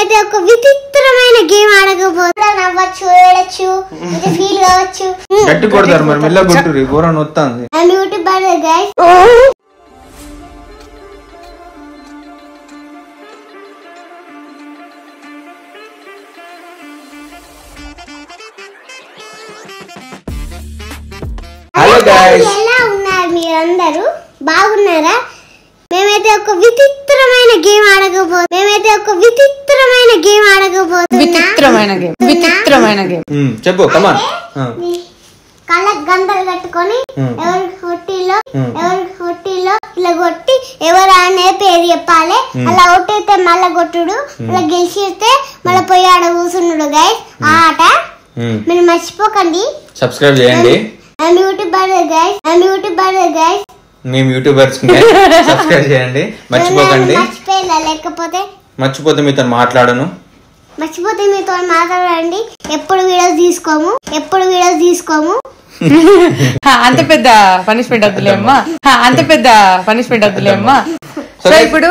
మేమైతే ఒక విచిత్రమైన గేమ్ ఆడకపోతే నవ్వచ్చు, ఏడచ్చు, ఫీల్ కావచ్చు. గట్టి కొడతారు మరి మెల్ల కొట్టుర్రు ఘోరం వస్తుంది. YouTuber guys. హలో గైస్, ఎలా ఉన్నారు మీరందరూ? బాగున్నారా? మేమైతే ఒక విచిత్రమైన గేమ్ ఆడకపోతే చెప్పు కమాన్. కళ్ళకు గంటలు కట్టుకొని ఎవరి హొట్టిలో ఇలా కొట్టి ఎవరు అనే పేరు చెప్పాలి. అలా అవుట్ అయితే మళ్ళా కొట్టుడు, అలా గెలిచితే మళ్ళా పోయి ఆడ కూర్చున్నాడు గైస్. ఆ ఆట మీరు మర్చిపోకండి. సబ్స్క్రైబ్ చేయండి. YouTuber guys. మేము యూట్యూబర్స్ సబ్స్క్రైబ్ చేయండి, మర్చిపోకండి. మర్చిపోతే మీతో మాట్లాడను. మాట్లాడండి. ఎప్పుడు వీడియోస్ తీసుకోము. అంత పెద్ద పనిష్మెంట్ వద్దులేమ్మా. సో ఇప్పుడు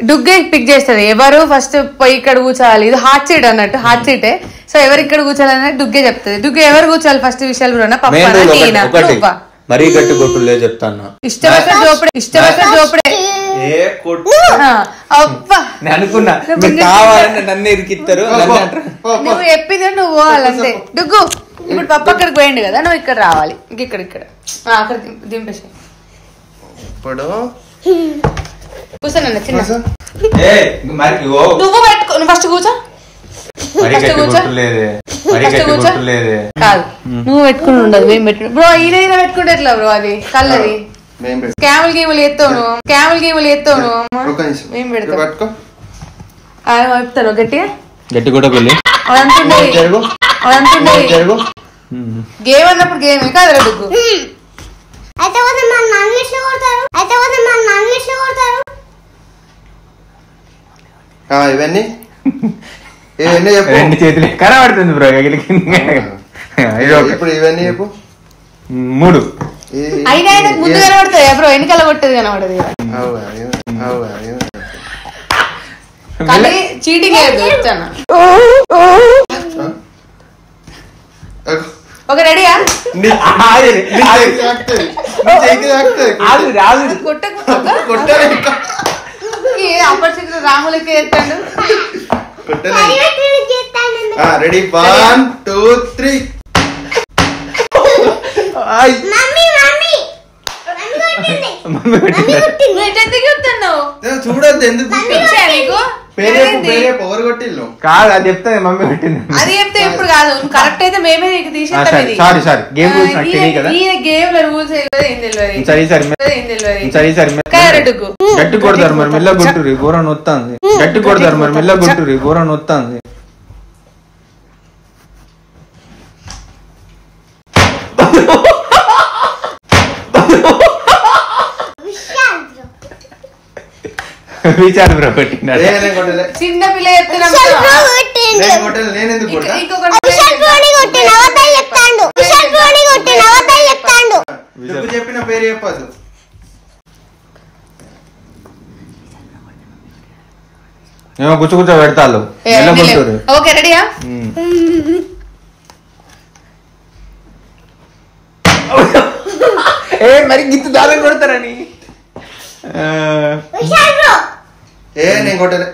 డుగ్గే పిక్ చేస్తుంది. ఎవరు ఫస్ట్ పోయి ఇక్కడ కూర్చోవాలి. ఇది హాట్ సీట్ అన్నట్టు, హాట్ సీటే. సో ఎవరు ఇక్కడ కూర్చోాలన్నట్టు డుగ్గే చెప్తుంది. డుగ్గే ఎవరు కూర్చోవాలి ఫస్ట్ విషయాలు మరీ గట్టి కొట్టులే చెప్తాను. ఇష్టమైన జోపడే అనుకున్నా కావాలని నన్ను ఇరికిస్తారు. నువ్వు చెప్పింది నువ్వు పోవాలంతే. డుగ్గు ఇప్పుడు పప్ప అక్కడికి పోయిండు కదా, నువ్వు ఇక్కడ రావాలి. ఇక్కడ అక్కడ దింపేసి కూర్చోనన్న చిన్న నువ్వు పెట్టుకో. నువ్వు ఫస్ట్ కూర్చో. కాదు నువ్వు పెట్టుకుని ఉండదు, మేము పెట్టుకుని. బ్రో ఈయన పెట్టుకుంటే ఎట్లా బ్రో? అది కళ్ళది క్యామెల్ గేములు ఎత్తావు నువ్వు. మేము పెడతాం. చెప్తాను గట్టి కూడా గేమ్ అన్నప్పుడు గేమ్ కాదు డుగ్గు. ఇవన్నీ రెండు చేతులు కనబడుతుంది బ్రో. ఇప్పుడు ఇవన్నీ చెప్పు. 3 అయినా ముందు కనబడుతుంది బ్రో, వెనకాల కొట్టేది కనబడదు. చీటింగ్ ఒక రెడీయా? అప్పటి రాములకి ఎత్తాడు. రెడీ 1 2 3. చూడద్దు ఎందుకు కాదు, అది చెప్తే మమ్మీ పెట్టింది. అది చెప్తే ఎప్పుడు కాదు, కరెక్ట్ అయితే మేమే తీసేస్తాం. గేమ్ రూల్స్ గట్టి కొడతారు మరి మెల్ల కొట్టుర్రు ఘోరం వస్తుంది. విచారు బ్రో కొట్టినాడు. చిన్న పిల్ల చెప్తున్నా చెప్పిన పేరు చెప్పదు. ఏమో గుచ్చు పెడతాను. ఓకే రెడీయా? మరి గిత్తు దారం కొడతారని నేను కొట్టలే.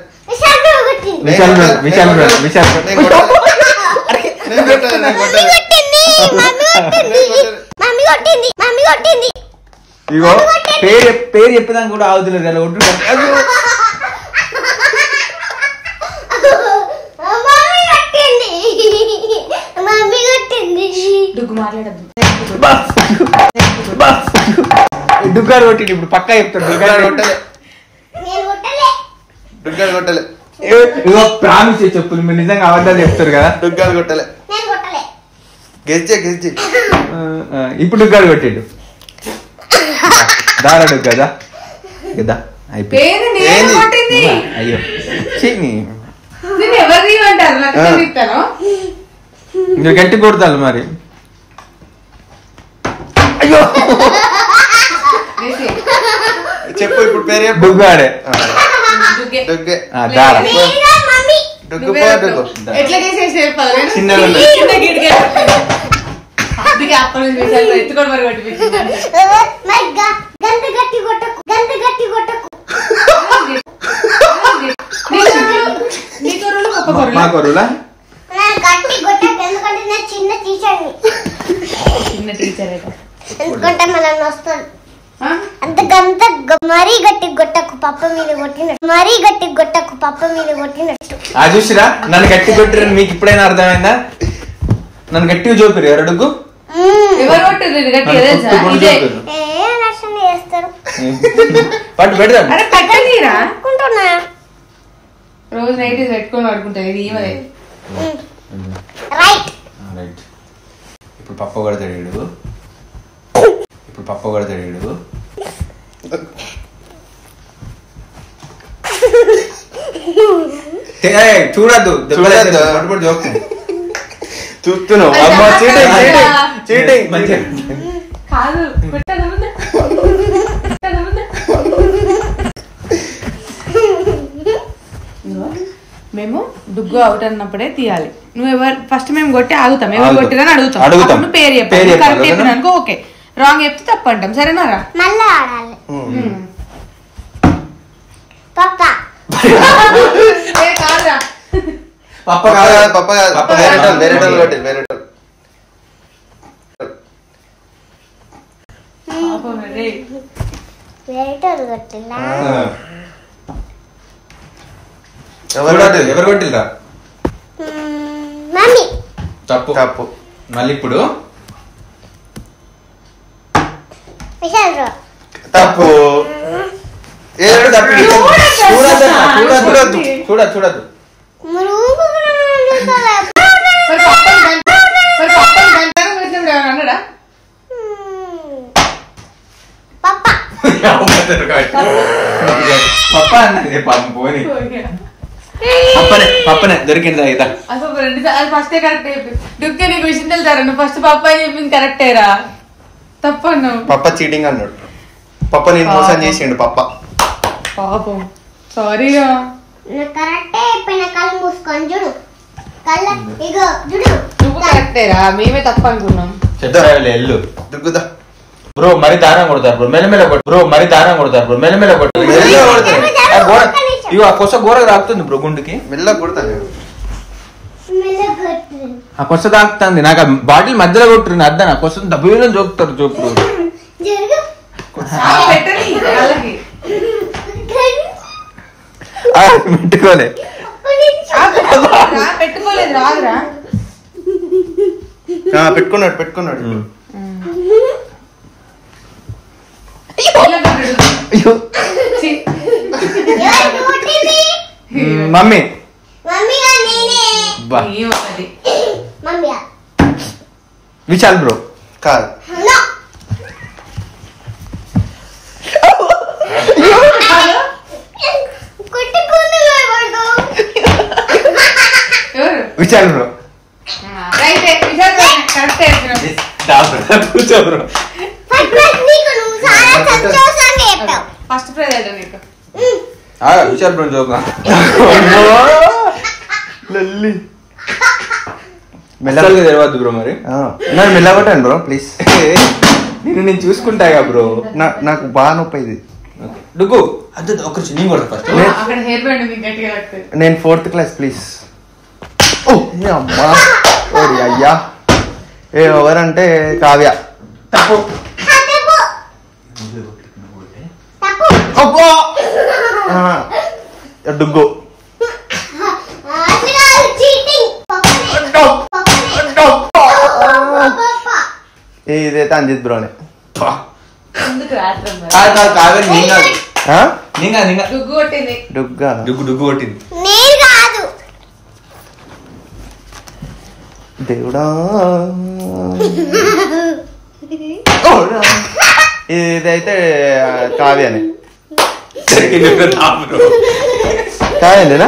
ఇగో పేరు చెప్పేదానికి కూడా ఆగుతున్నారు అలా ఒడ్డు. డుగ్గారు కొట్టింది. ఇప్పుడు పక్కా చెప్తాడు డుగ్గారు కొట్టలే. ప్రామిస్ చెప్పు, మీరు నిజంగా అబద్ధాలు చెప్తారు కదా. డుగ్గారు కొట్టలే. గెలిచే ఇప్పుడు డుగ్గారు కొట్టిండు. దారా డుగ్గా కదా అయిపోయింది. అయ్యో మీరు గట్టి కొడతారు మరి. అయ్యో చెప్పు ఇప్పుడు పేరు డుగ్గాడే. దారా ఎట్లా చేసేసి చిన్నగా ఎత్తుకొని మరి కొట్టిపించింది చిన్న టీచర్ ఎందుకంటే మనం వస్తుంది అంతకంత మరీ గట్టి గొట్టకు పప్ప మీద కొట్టినట్టు మరీ గట్టి గొట్టకు పప్ప మీద కొట్టినట్టు చూసిరా నన్ను గట్టి కొట్టిరని మీకు ఇప్పుడైనా అర్థమైందా నన్ను గట్టిగా చూపిరు ఎవరడుగు ఎవరు కొట్టింది గట్టి చేస్తారు పట్టు పెడదాం రోజు నైట్ పెట్టుకొని పడుకుంటా ఇది ఈమె రైట్ ఇప్పుడు పప్ప కొడతాడు చూడద్దు చూస్తున్నావు కాదు మేము డుగ్గు అవుట్ అన్నప్పుడే తీయాలి నువ్వు ఎవరు ఫస్ట్ మేము కొట్టి ఆగుతాం ఎవరు కొట్టిరని అడుగుతాం నువ్వు పేరు చెప్పాలి కరెక్ట్ చెప్పినానుకో ఓకే రాంగ్ చెప్తే తప్పు అంటాం సరేనారా మళ్ళీ ఆడాలి పప్ప కాదురా పప్ప కాదు వేరే వేరేటోళ్ళు కొట్టిలా ఎవరు కొట్టిల్రా మమ్మీ తప్పు మళ్ళీ ఇప్పుడు తప్పు చూడద్దు పప్ప అన్నది పాపం పోని పప్పనే దొరికిందా ఇదా అసలు ఫస్టే కరెక్ట్ డుక్కే నీకు విషయం తెలుసారా నువ్వు ఫస్ట్ పప్ప అని చెప్పింది కరెక్టేరా తప్పు అన్నావు పప్ప చీటింగ్ అన్నాడు పప్ప నేను మోసం చేసిండు పప్ప పాపం సారీరా కరెక్టే చెప్పిన కళ్ళు మూసుకొని చూడు కళ్ళ ఇగో చూడు నువ్వు కరెక్టేరా మేమే తప్పు అనుకున్నాం ఎల్లు దుగ్గుదా బ్రో మరి దారం కొడతారు బ్రో మెల్లమెల్ల కొట్టు బ్రో మరి దారం కొడతారు బ్రో మెల్లమెల్ల కొట్టు ఇగో ఆ కొస గోరకు తాకుతుంది బ్రో గుండుకి మెల్ల కొడతాను ఆ కొస తాకుతుంది నాకు ఆ బాటిల్ మధ్యలో కొట్టురు అద్దా నా కొస దబ్బులో జోకుతారు జోకుడు పెట్టుకోలే పెట్టుకోలేదు రాదురా పెట్టుకున్నాడు మమ్మీ విశాల్ బ్రో కాదు విశాల్ బ్రో కూర్చో బ్రో ఫస్ట్ ప్రైజ్ నీకు విశాల్ బ్రో జోకా మెల్లగా తెలియదు బ్రో మరి నన్ను మెల్లగొట్టాను బ్రో ప్లీజ్ నేను చూసుకుంటాగా బ్రో నాకు బాగా నొప్పి ఇది డుగ్గు అదే ఒక నేను కూడా ఫస్ట్ నేను 4th క్లాస్ ప్లీజ్ అమ్మా ఓరి అయ్యా ఎవరంటే కావ్య తప్పు డుగ్గు ఇదైతే అంజిత్ బ్రోనే డుగ్గు కొట్టింది దేవుడా ఇదైతే కావ్యనే కావ్యండినా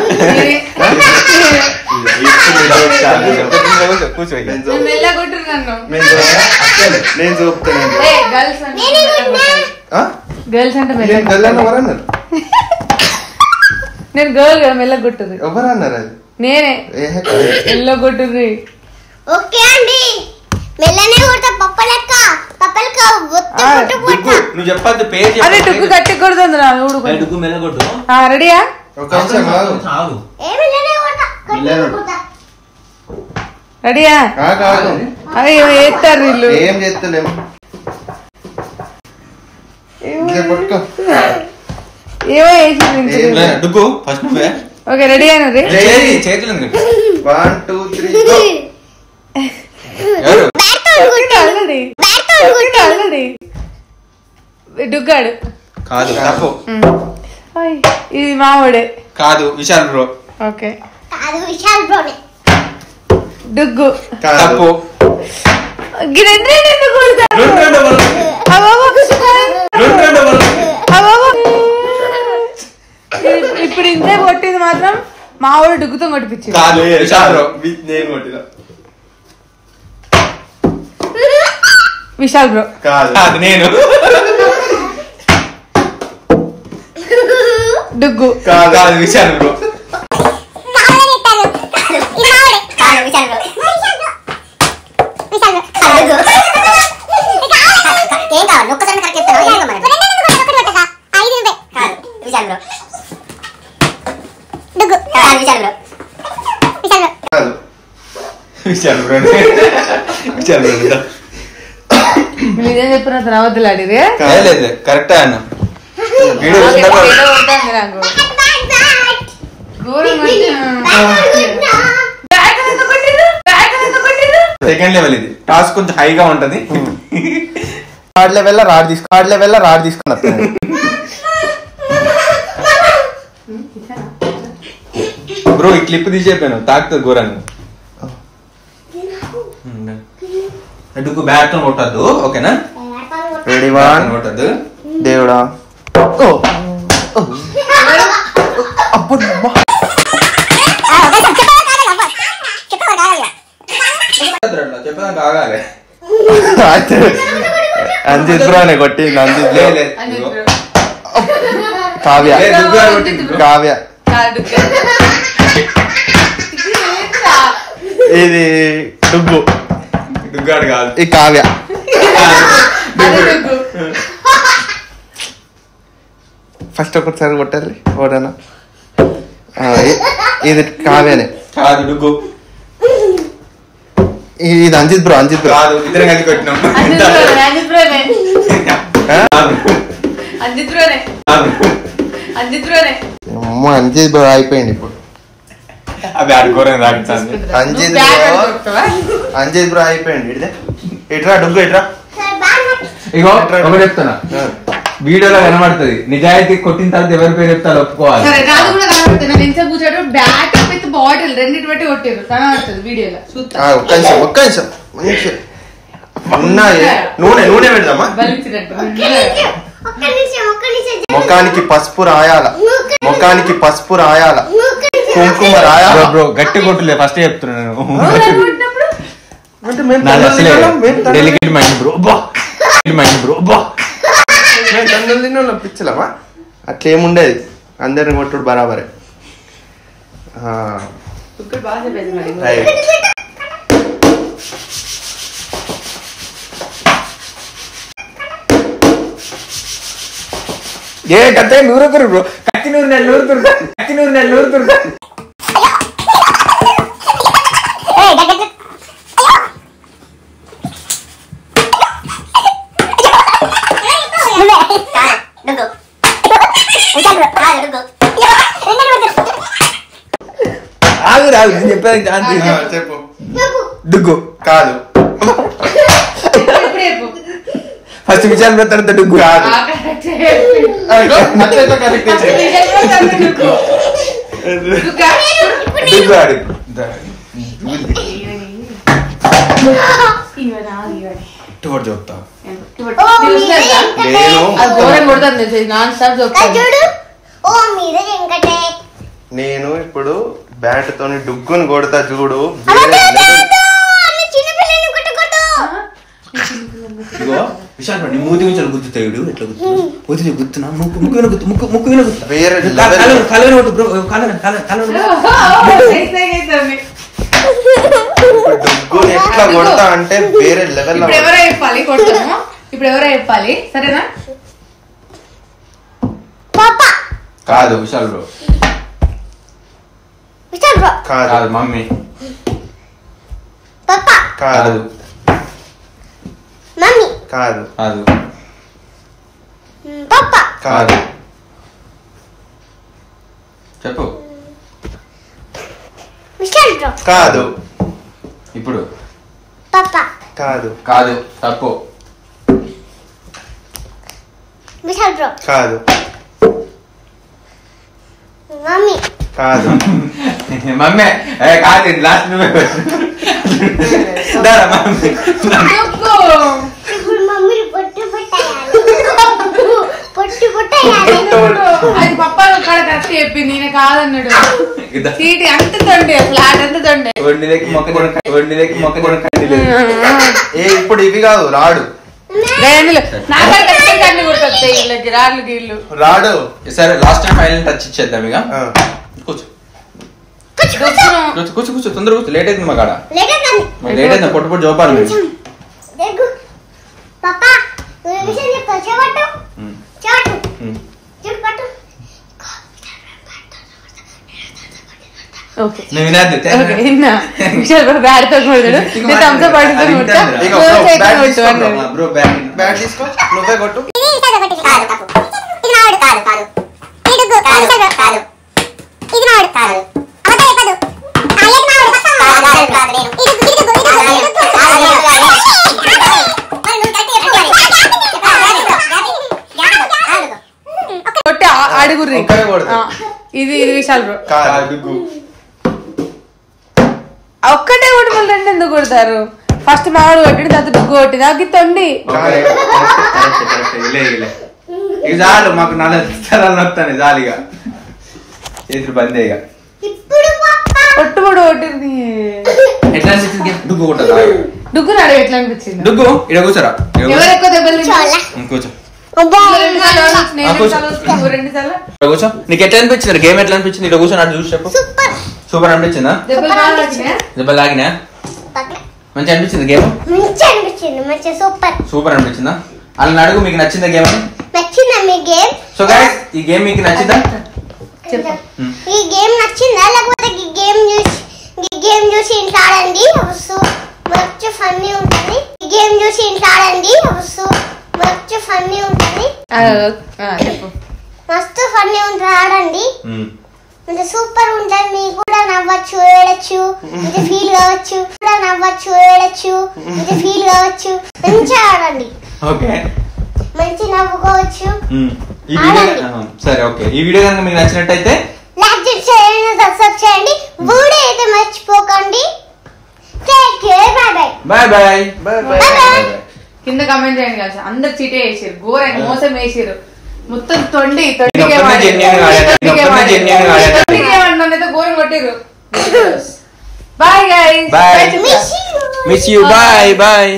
కూర్చో నేను చూపుతాను గర్ల్స్ అంటే నేను గర్ల్ కదా మెల్ల కొట్టుర్రి. ఎవరు అన్నారు అది? నేనే మెల్ల కొట్టుర్రి. ఓకే అండి మెల్లనే కొడతా పప్పలక్క నువ్వు చెప్పద్దు పేరు. అరే డుగ్గు గట్టి కొడుతుంది నా ఊడు. డుగ్గు మెల్ల కొట్టు. రెడీయా? రెడీయా? అరే ఏస్తారు వీళ్ళు. ఏం చేస్తలేము. ఏమో వేసి డుగ్గు ఫస్ట్ నువ్వే. ఓకే రెడీ అయినా చేతులు 1 2 3 డుగ్గాడు కాదు తప్పు. ఇది మావాడే కాదు విశాల్ బ్రో. ఓకే కాదు విశాల్ బ్రోనే. డుగ్గు తప్పు. ఇప్పుడు ఇంతే కొట్టింది మాత్రం మావాడు డుగ్గుతో కొట్టిపించింది. కాదు విశాల్ బ్రో. నేను కొట్టిన విశాల్ బ్రో. కాదు నేను. డుగ్గు కాదు విశాల్ బ్రో. విశాల్ బ్రో ఇదేం చెప్పిన రావద్దులు అడిగి లేదు కరెక్టే అన్న. నాకు సెకండ్ లెవెల్ ఇది. టాస్క్ కొంచెం హైగా ఉంటది. థర్డ్ లెవెల్ రాడ్ తీసుకున్నా. బ్రో ఈ క్లిప్ తీసేపోయాను తాకుతుంది ఘోరంగా. అడుగు బ్యాట్ తో కొట్టద్దు. ఓకేనా? రెడీ 1 కొట్టద్దు. దేవుడా. చెప్పదా కాగాలి. అంజిత్ బ్రోనే కొట్టింది. అంజిత్ కావ్య. ఇది డుగ్గు. డుగ్గాడు కాదు. ఈ కావ్య. ఫస్ట్ ఒకసారి కొట్టాలి ఓడనా. ఇది కావ్యనే. కాదు డుగ్గు. ఇది అంజిత్ బ్రో. కాదు ఇద్దరం కలిసి కొట్టినాం. అంజిత్ బ్రో అయిపోయింది ఇప్పుడు. అది ఆడుకోరని రాకుతాను. అంజిత్ బ్రో అయిపోయింది. ఇట్రా డుగ్గు ఇట్రా. ఇగో ఒకటి చెప్తున్నా, వీడియోలో కనబడుతుంది. నిజాయితీ కొట్టిన తర్వాత ఎవరి పేరు చెప్తారు ఒప్పుకోవాలి. బ్యాట్ విత్ బాటిల్ రెండింటి బట్టి కొట్టారు కనబడుతుంది వీడియోలో. ఒక్క నిమిషం ఉన్నాయి. నూనె పెడదామా? ముఖానికి పసుపు రాయాల. కుంకుమ రాయాల. బ్రో గట్టి కొట్టులే ఫస్ట్ చెప్తున్నాను. Delicate mind bro. పిచ్చలమా అట్లేముండేది. అందరిని కొట్టుడు బరాబరే. ఏ కత్తే నూరుతురు బ్రో. కత్తి నూరు రాదు నేను చెప్పాను. చెప్పు. డుగ్గు కాదు. ఫస్ట్ విషయాలు పెడతాడు. డుగ్గు కాదు. డుగ్గు ఆడు. చెప్తా నేను ఇప్పుడు బ్యాట్ తోని డుగ్గుని కొడతా చూడు. ఇగో విశాల్ నీ మూతి నుంచి గుర్తుతాడు ఎట్లా గుర్తున్నా మూతి గుర్తున్నా ముక్కు విన గుర్తా వేరే కాలు కొట్టు బ్రో డుగ్గుని ఎట్లా కొడతా అంటే వేరే లెవెల్. ఇప్పుడు ఎవరో చెప్పాలి కొడతాము, ఇప్పుడు ఎవరో చెప్పాలి సరేనా? కాదు విశాల్ బ్రో, కాదు మమ్మీ, కాదు మమ్మీ, కాదు కాదు పాపా, కాదు చెప్పు కాదు ఇప్పుడు పాపా, కాదు కాదు తప్పు కాదు మమ్మీ, కాదు మమ్మీ కాదు లాస్ట్ నువ్వే మమ్మీ ఇప్పుడు మమ్మీ పొట్టు పొట్టేయాలి అది పప్ప కాడ కరెక్ట్ చెప్పింది, నేను కాదన్నాడు. సీటీ అంత తండే, ఫ్లాట్ అంత తండే. ఇప్పుడు ఇవి కాదు రాడు రాళ్ళు గీళ్ళు రాడు. సరే లాస్ట్ టైం ఫైనల్ టచ్ ఇచ్చేద్దాం ఇక. కూర్చో కూర్చో కూర్చో తొందర కూర్చో, లేట్ అవుతుంది మా కాడ, లేట్ అవుతుంది పొట్టు పొట్టు చూపాలి మీరు. పాపా విషయం చెప్తా, చెవట్టు నువ్వు వినాది బ్రో బ్యాట్ తీసుకో, నువ్వే కొట్టు. కొట్టి అడుగుర్రి. ఇది ఇది విశాల్ బ్రో ఒక్కటే కొట్టి మళ్ళీ రెండు ఎందుకు కొడతారు? ఫస్ట్ మామిడి కొట్టి తర్వాత డుగ్గు కొట్టి దాకి తొండి ఇక చాలు, మాకు 4 స్థలాలు నొత్తాను జాలిగా, చేతులు బందే ఇక. కొట్టుబడి కొట్టింది ఎట్లా అనిపించింది డుగ్గు కొట్టాలి? డుగ్గు నాడు ఎట్లా అనిపించింది? డుగ్గు ఇక్కడ కూర్చోరా, ఎవరు ఎక్కువ దెబ్బలు కూర్చో రెండుసార్లు కూర్చో. నీకు ఎట్లా అనిపించింది గేమ్? ఎట్లా అనిపించింది? ఇక్కడ కూర్చొని అటు చూసి చెప్పు. సూపర్ అనిపించిందా? దెబ్బలు లాగినా? మంచి అనిపించింది గేమ్? సూపర్ అనిపించిందా? అలా అడుగు, మీకు నచ్చిందా గేమ్? సో గైస్ ఈ గేమ్ మీకు నచ్చిందా? ఈ గేమ్ నచ్చిందా? లేకపోతే ఈ గేమ్ చూసి ఇంట్లో ఆడండి, మస్తు ఫన్నీ ఉంటుంది. ఈ గేమ్ చూసి ఇంట్లో ఆడండి, మస్తు ఫన్నీ ఉంటుంది. మస్తు ఫన్నీ ఉంటుంది, ఆడండి. అంటే సూపర్ ఉంటుంది. మీకు కూడా నవ్వచ్చు, ఏడచ్చు, ఇది ఫీల్ కావచ్చు, కూడా నవ్వచ్చు, ఏడచ్చు, ఇది ఫీల్ కావచ్చు. మంచిగా ఆడండి, ఓకే, మంచి నవ్వుకోవచ్చు. సరే ఓకే, ఈ వీడియో కనుక మీకు నచ్చినట్టయితే లైక్ చేయండి, సబ్స్క్రైబ్ చేయండి, వీడియో అయితే మర్చిపోకండి. Take care, bye bye. Bye కింద కమెంట్ చేయండి కదా, అందరు చీటే వేసారు, ఘోరంగా మోసం వేసారు, మొత్తం తొండి ఘోరం కొట్టారు. Bye guys, miss you, bye bye.